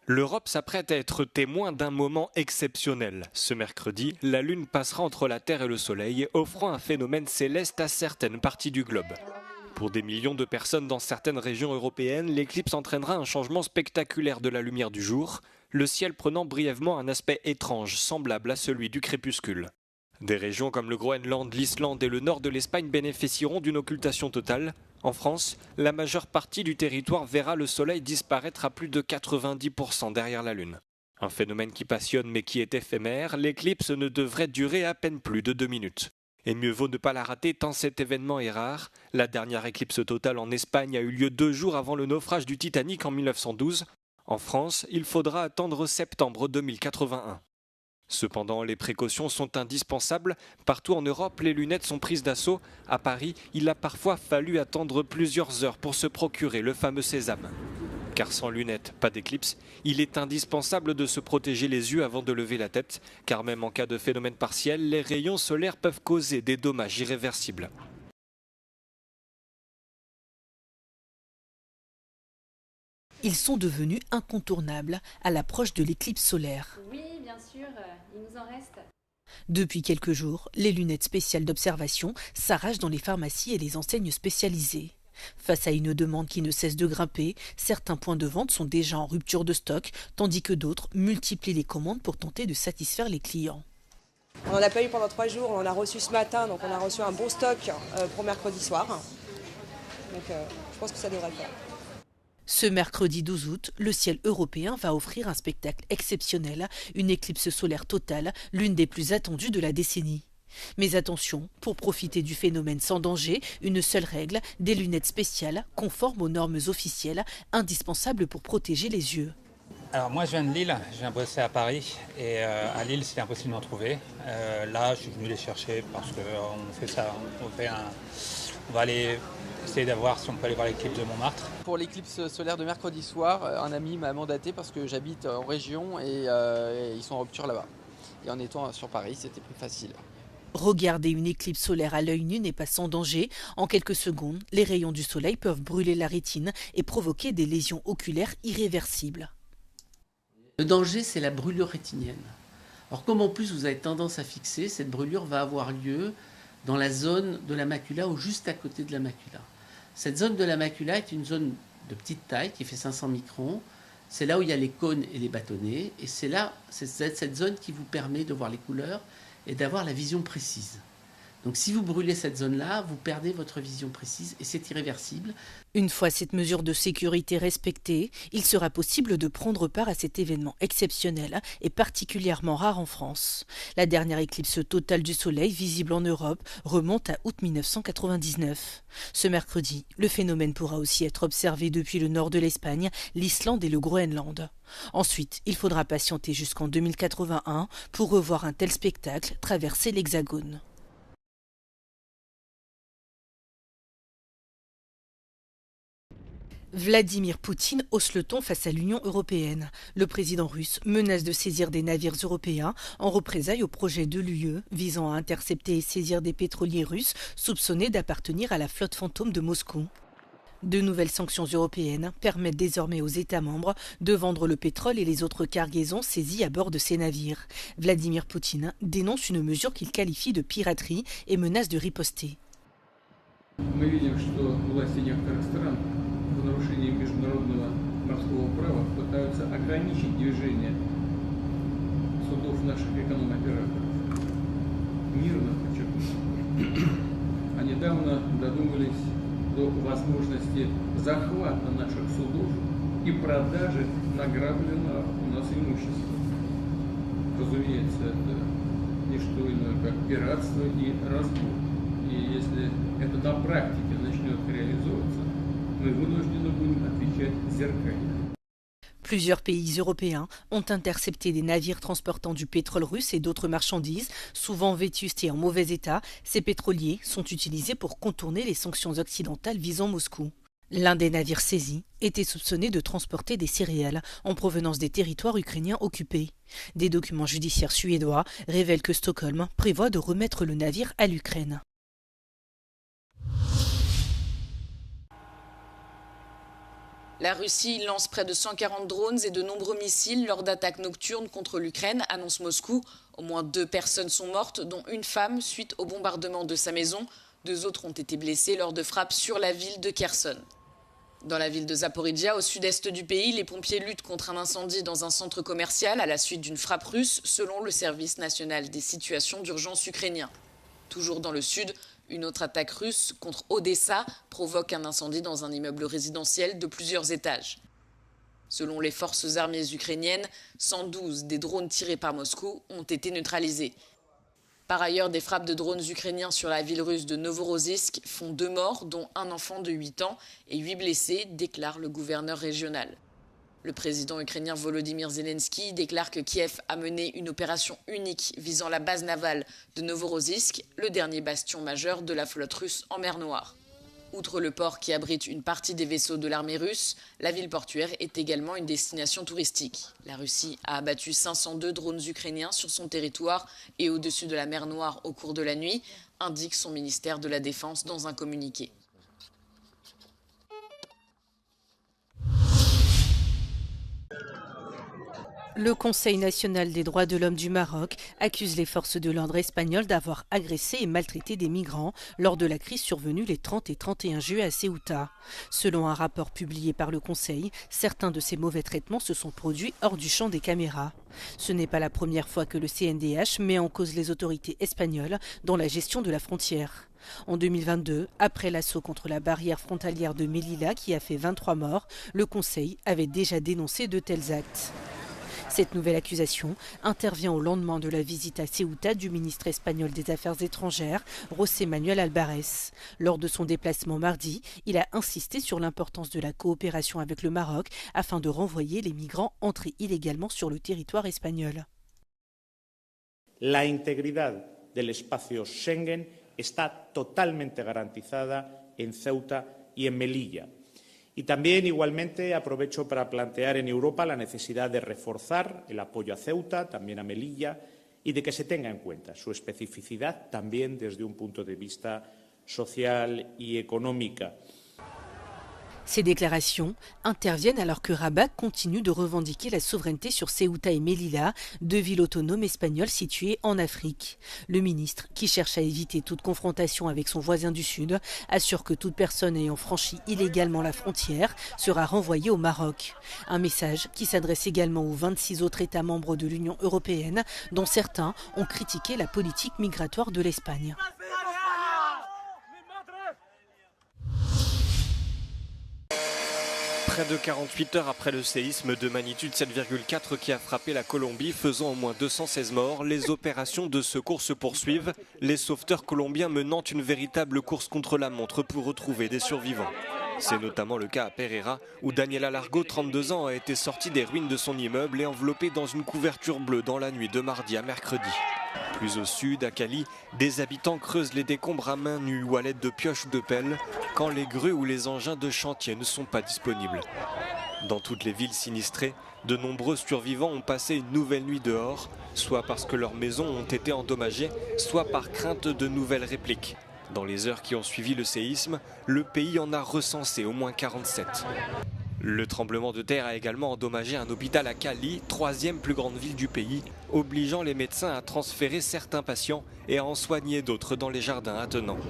L'Europe s'apprête à être témoin d'un moment exceptionnel. Ce mercredi, la Lune passera entre la Terre et le Soleil, offrant un phénomène céleste à certaines parties du globe. Pour des millions de personnes dans certaines régions européennes, l'éclipse entraînera un changement spectaculaire de la lumière du jour, le ciel prenant brièvement un aspect étrange, semblable à celui du crépuscule. Des régions comme le Groenland, l'Islande et le nord de l'Espagne bénéficieront d'une occultation totale. En France, la majeure partie du territoire verra le soleil disparaître à plus de 90% derrière la Lune. Un phénomène qui passionne mais qui est éphémère, l'éclipse ne devrait durer à peine plus de 2 minutes. Et mieux vaut ne pas la rater tant cet événement est rare. La dernière éclipse totale en Espagne a eu lieu 2 jours avant le naufrage du Titanic en 1912. En France, il faudra attendre septembre 2081. Cependant, les précautions sont indispensables. Partout en Europe, les lunettes sont prises d'assaut. À Paris, il a parfois fallu attendre plusieurs heures pour se procurer le fameux sésame. Car sans lunettes, pas d'éclipse, il est indispensable de se protéger les yeux avant de lever la tête, car même en cas de phénomène partiel, les rayons solaires peuvent causer des dommages irréversibles. Ils sont devenus incontournables à l'approche de l'éclipse solaire. Oui, bien sûr, il nous en reste. Depuis quelques jours, les lunettes spéciales d'observation s'arrachent dans les pharmacies et les enseignes spécialisées. Face à une demande qui ne cesse de grimper, certains points de vente sont déjà en rupture de stock, tandis que d'autres multiplient les commandes pour tenter de satisfaire les clients. On n'en a pas eu pendant 3 jours, on en a reçu ce matin, donc on a reçu un bon stock pour mercredi soir. Donc je pense que ça devrait le faire. Ce mercredi 12 août, le ciel européen va offrir un spectacle exceptionnel, une éclipse solaire totale, l'une des plus attendues de la décennie. Mais attention, pour profiter du phénomène sans danger, une seule règle, des lunettes spéciales, conformes aux normes officielles, indispensables pour protéger les yeux. Alors moi je viens de Lille, je viens bosser à Paris et à Lille c'était impossible d'en trouver. Là je suis venu les chercher parce qu'on fait ça, on va aller essayer d'avoir si on peut aller voir l'éclipse de Montmartre. Pour l'éclipse solaire de mercredi soir, un ami m'a mandaté parce que j'habite en région et ils sont en rupture là-bas. Et en étant sur Paris, c'était plus facile. Regarder une éclipse solaire à l'œil nu n'est pas sans danger. En quelques secondes, les rayons du soleil peuvent brûler la rétine et provoquer des lésions oculaires irréversibles. Le danger, c'est la brûlure rétinienne. Alors comme en plus vous avez tendance à fixer, cette brûlure va avoir lieu dans la zone de la macula ou juste à côté de la macula. Cette zone de la macula est une zone de petite taille qui fait 500 microns. C'est là où il y a les cônes et les bâtonnets. Et c'est cette zone qui vous permet de voir les couleurs et d'avoir la vision précise. Donc si vous brûlez cette zone-là, vous perdez votre vision précise et c'est irréversible. Une fois cette mesure de sécurité respectée, il sera possible de prendre part à cet événement exceptionnel et particulièrement rare en France. La dernière éclipse totale du Soleil visible en Europe remonte à août 1999. Ce mercredi, le phénomène pourra aussi être observé depuis le nord de l'Espagne, l'Islande et le Groenland. Ensuite, il faudra patienter jusqu'en 2081 pour revoir un tel spectacle traverser l'Hexagone. Vladimir Poutine hausse le ton face à l'Union européenne. Le président russe menace de saisir des navires européens en représailles au projet de l'UE visant à intercepter et saisir des pétroliers russes soupçonnés d'appartenir à la flotte fantôme de Moscou. De nouvelles sanctions européennes permettent désormais aux États membres de vendre le pétrole et les autres cargaisons saisies à bord de ces navires. Vladimir Poutine dénonce une mesure qu'il qualifie de piraterie et menace de riposter. В нарушении международного морского права пытаются ограничить движение судов наших эконом-операторов. Мирно, подчеркну. А недавно додумались до возможности захвата наших судов и продажи награбленного у нас имущества. Разумеется, это не что иное, как пиратство и разбой. И если это на практике начнет реализовываться, мы вынуждены будем отвечать зеркально. Plusieurs pays européens ont intercepté des navires transportant du pétrole russe et d'autres marchandises, souvent vétustes et en mauvais état. Ces pétroliers sont utilisés pour contourner les sanctions occidentales visant Moscou. L'un des navires saisis était soupçonné de transporter des céréales en provenance des territoires ukrainiens occupés. Des documents judiciaires suédois révèlent que Stockholm prévoit de remettre le navire à l'Ukraine. La Russie lance près de 140 drones et de nombreux missiles lors d'attaques nocturnes contre l'Ukraine, annonce Moscou. Au moins 2 personnes sont mortes, dont une femme suite au bombardement de sa maison. 2 autres ont été blessées lors de frappes sur la ville de Kherson. Dans la ville de Zaporijia, au sud-est du pays, les pompiers luttent contre un incendie dans un centre commercial à la suite d'une frappe russe, selon le service national des situations d'urgence ukrainien. Toujours dans le sud, une autre attaque russe contre Odessa provoque un incendie dans un immeuble résidentiel de plusieurs étages. Selon les forces armées ukrainiennes, 112 des drones tirés par Moscou ont été neutralisés. Par ailleurs, des frappes de drones ukrainiens sur la ville russe de Novorossiysk font 2 morts, dont un enfant de 8 ans, et 8 blessés, déclare le gouverneur régional. Le président ukrainien Volodymyr Zelensky déclare que Kiev a mené une opération unique visant la base navale de Novorossiysk, le dernier bastion majeur de la flotte russe en mer Noire. Outre le port qui abrite une partie des vaisseaux de l'armée russe, la ville portuaire est également une destination touristique. La Russie a abattu 502 drones ukrainiens sur son territoire et au-dessus de la mer Noire au cours de la nuit, indique son ministère de la Défense dans un communiqué. Le Conseil national des droits de l'homme du Maroc accuse les forces de l'ordre espagnoles d'avoir agressé et maltraité des migrants lors de la crise survenue les 30 et 31 juillet à Ceuta. Selon un rapport publié par le Conseil, certains de ces mauvais traitements se sont produits hors du champ des caméras. Ce n'est pas la première fois que le CNDH met en cause les autorités espagnoles dans la gestion de la frontière. En 2022, après l'assaut contre la barrière frontalière de Melilla qui a fait 23 morts, le Conseil avait déjà dénoncé de tels actes. Cette nouvelle accusation intervient au lendemain de la visite à Ceuta du ministre espagnol des Affaires étrangères, José Manuel Albares. Lors de son déplacement mardi, il a insisté sur l'importance de la coopération avec le Maroc afin de renvoyer les migrants entrés illégalement sur le territoire espagnol. La integridad del espacio Schengen está totalmente garantizada en Ceuta y en Melilla. Y también, igualmente, aprovecho para plantear en Europa la necesidad de reforzar el apoyo a Ceuta, también a Melilla, y de que se tenga en cuenta su especificidad también desde un punto de vista social y económica. Ces déclarations interviennent alors que Rabat continue de revendiquer la souveraineté sur Ceuta et Melilla, 2 villes autonomes espagnoles situées en Afrique. Le ministre, qui cherche à éviter toute confrontation avec son voisin du Sud, assure que toute personne ayant franchi illégalement la frontière sera renvoyée au Maroc. Un message qui s'adresse également aux 26 autres États membres de l'Union européenne, dont certains ont critiqué la politique migratoire de l'Espagne. Près de 48 heures après le séisme de magnitude 7,4 qui a frappé la Colombie, faisant au moins 216 morts, les opérations de secours se poursuivent, les sauveteurs colombiens menant une véritable course contre la montre pour retrouver des survivants. C'est notamment le cas à Pereira, où Daniela Largo, 32 ans, a été sortie des ruines de son immeuble et enveloppée dans une couverture bleue dans la nuit de mardi à mercredi. Plus au sud, à Cali, des habitants creusent les décombres à main nue ou à l'aide de pioches ou de pelles, quand les grues ou les engins de chantier ne sont pas disponibles. Dans toutes les villes sinistrées, de nombreux survivants ont passé une nouvelle nuit dehors, soit parce que leurs maisons ont été endommagées, soit par crainte de nouvelles répliques. Dans les heures qui ont suivi le séisme, le pays en a recensé au moins 47. Le tremblement de terre a également endommagé un hôpital à Cali, 3e plus grande ville du pays, obligeant les médecins à transférer certains patients et à en soigner d'autres dans les jardins attenants.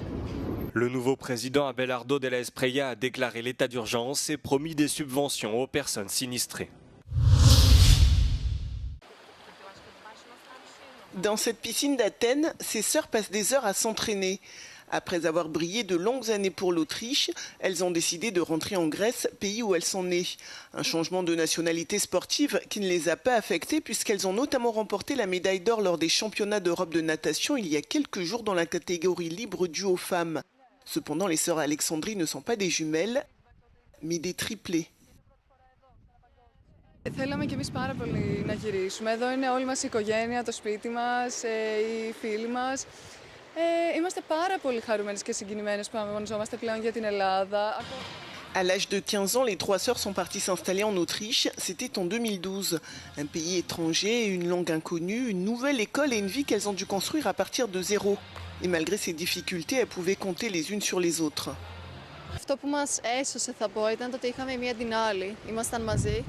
Le nouveau président Abelardo de la Espriella a déclaré l'état d'urgence et promis des subventions aux personnes sinistrées. Dans cette piscine d'Athènes, ces sœurs passent des heures à s'entraîner. Après avoir brillé de longues années pour l'Autriche, elles ont décidé de rentrer en Grèce, pays où elles sont nées. Un changement de nationalité sportive qui ne les a pas affectées puisqu'elles ont notamment remporté la médaille d'or lors des championnats d'Europe de natation il y a quelques jours dans la catégorie libre due aux femmes. Cependant, les sœurs Alexandrie ne sont pas des jumelles, mais des triplés. Θέλαμε κι εμείς πάρα πολύ να γυρίσουμε. Εδώ είναι όλη μας η οικογένεια, το σπίτι μας, οι φίλοι μας. Είμαστε πάρα πολύ χαρούμενες και συγκινημένες που αγωνιζόμαστε πλέον για την Ελλάδα. À l'âge de 15 ans, les 3 sœurs sont parties s'installer en Autriche. C'était en 2012. Un pays étranger, une langue inconnue, une nouvelle école et une vie qu'elles ont dû construire à partir de zéro. Et malgré ces difficultés, elles pouvaient compter les unes sur les autres. Αυτό που μας έσωσε, θα πω, ήταν το ότι είχαμε η μία την άλλη. Ήμασταν μαζί.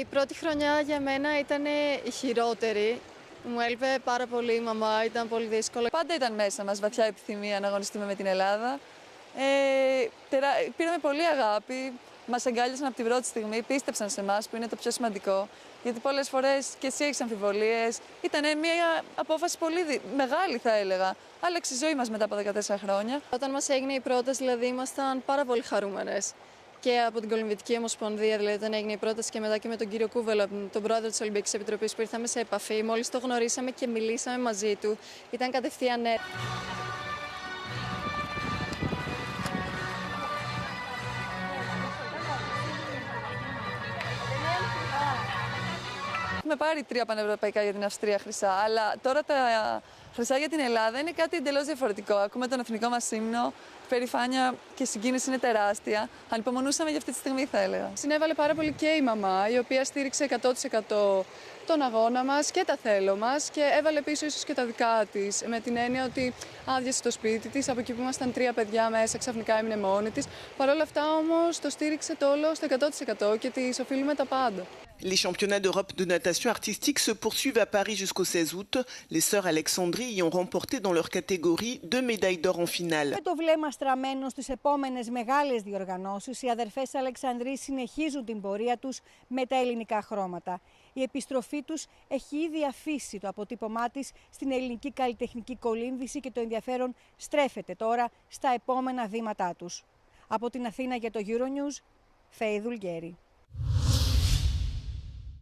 Η πρώτη χρονιά για μένα ήταν η χειρότερη. Μου έλειπε πάρα πολύ η μαμά, ήταν πολύ δύσκολο. Πάντα ήταν μέσα μας βαθιά επιθυμία να αγωνιστούμε με την Ελλάδα. Πήραμε πολύ αγάπη, μας αγκάλιασαν από την πρώτη στιγμή, πίστεψαν σε εμάς που είναι το πιο σημαντικό. Γιατί πολλές φορές και εσύ έχεις αμφιβολίες. Ήταν μια απόφαση πολύ μεγάλη, θα έλεγα. Άλλαξε η ζωή μας μετά από 14 χρόνια. Όταν μας έγινε η πρόταση, δηλαδή, ήμασταν πάρα πολύ χαρούμενες. Και από την Κολυμβητική Ομοσπονδία, δηλαδή, όταν έγινε η πρόταση και μετά και με τον κύριο Κούβελο, τον πρόεδρο της Ολυμπιακής Επιτροπής, που ήρθαμε σε επαφή. Μόλις το γνωρίσαμε και μιλήσαμε μαζί του, ήταν κατευθείαν ναι. Έχουμε πάρει 3 πανευρωπαϊκά για την Αυστρία χρυσά, αλλά τώρα τα χρυσά για την Ελλάδα είναι κάτι εντελώς διαφορετικό. Ακούμε τον εθνικό μας ύμνο, η περηφάνεια και η συγκίνηση είναι τεράστια. Ανυπομονούσαμε για αυτή τη στιγμή, θα έλεγα. Συνέβαλε πάρα πολύ και η μαμά, η οποία στήριξε 100% τον αγώνα μας και τα θέλω μας και έβαλε πίσω ίσως και τα δικά της, με την έννοια ότι άδειασε το σπίτι της, από εκεί που ήμασταν 3 παιδιά μέσα, ξαφνικά έμεινε μόνη της. Παρ' όλα αυτά όμως το στήριξε το όλο στο 100% και της οφείλουμε τα πάντα. Les championnats d'Europe de natation artistique se poursuivent à Paris jusqu'au 16 août. Les sœurs Alexandrie y ont remporté dans leur catégorie 2 médailles d'or en finale. Με το βλέμμα στραμμένο στις επόμενες μεγάλες διοργανώσεις, οι αδερφές Αλεξανδρή συνεχίζουν την πορεία τους με τα ελληνικά χρώματα. Η επιστροφή τους έχει ήδη αφήσει το αποτύπωμά της στην ελληνική καλλιτεχνική κολύμβηση και το ενδιαφέρον στρέφεται τώρα στα επόμενα βήματά τους. Από την Αθήνα για το Euronews, Φαΐ Δουλγέρη.